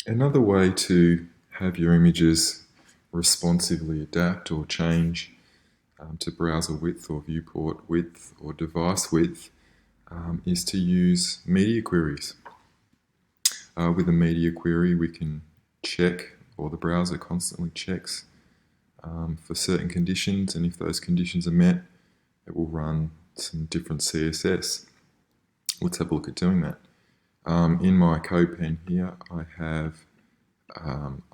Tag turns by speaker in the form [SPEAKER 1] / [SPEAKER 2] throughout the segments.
[SPEAKER 1] Another way to have your images responsively adapt or change to browser width or viewport width or device width is to use media queries. With a media query, we can check, or the browser constantly checks for certain conditions, and if those conditions are met, it will run some different CSS. Let's have a look at doing that. In my CodePen here, I've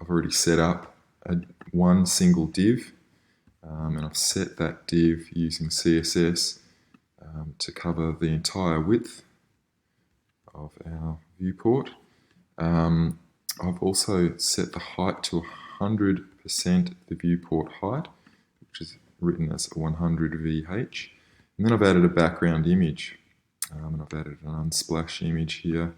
[SPEAKER 1] already set up one single div, and I've set that div using CSS to cover the entire width of our viewport. I've also set the height to 100% the viewport height, which is written as 100 VH. And then I've added a background image, and I've added an Unsplash image here,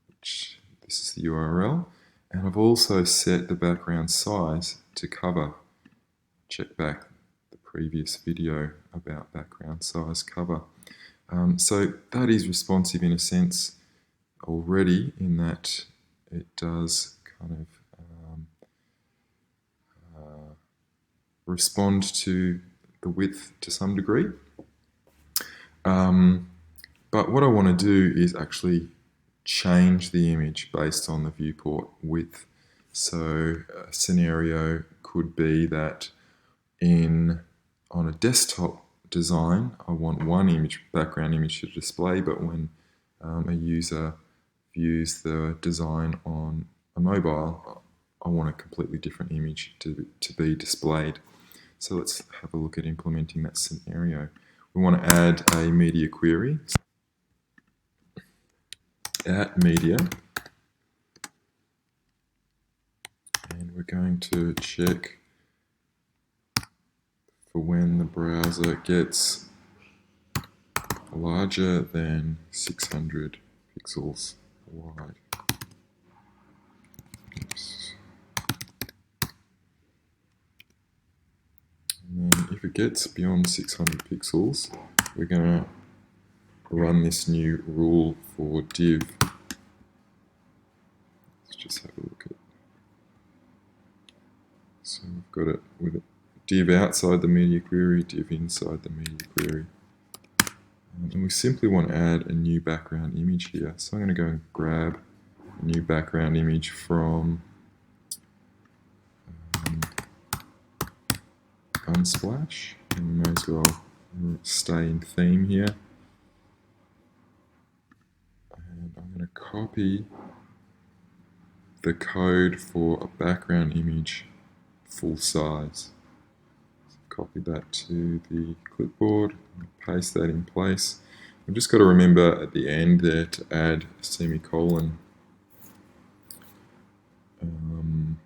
[SPEAKER 1] which this is the URL. And I've also set the background size to cover. Check back the previous video about background size cover. So that is responsive in a sense already, in that it does kind of respond to the width to some degree. But what I want to do is actually change the image based on the viewport width. So a scenario could be that on a desktop design, I want one background image to display, but when a user views the design on a mobile, I want a completely different image to be displayed. So let's have a look at implementing that scenario. We want to add a media query. At media, and we're going to check for when the browser gets larger than 600 pixels wide. Oops. And then if it gets beyond 600 pixels, we're going to run this new rule for div. Let's just have a look at it. So we've got it with a div outside the media query, div inside the media query. And we simply want to add a new background image here. So I'm going to go and grab a new background image from Unsplash. And we may as well stay in theme here. And I'm going to copy the code for a background image full size. So copy that to the clipboard, paste that in place. I've just got to remember at the end there to add a semicolon. And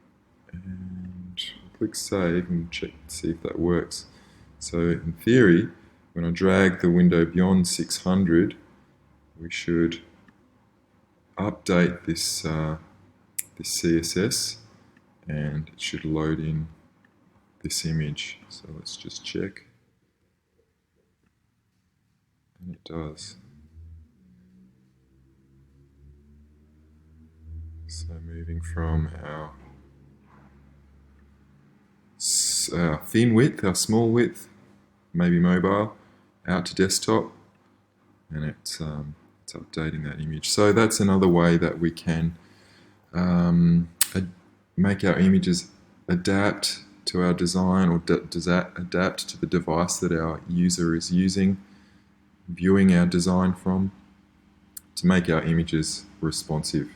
[SPEAKER 1] click save and check to see if that works. So in theory, when I drag the window beyond 600, we should update this CSS, and it should load in this image. So let's just check, and it does. So moving from our thin width, our small width, maybe mobile, out to desktop, and it's updating that image. So that's another way that we can make our images adapt to our design, or adapt to the device that our user is using, viewing our design from, to make our images responsive.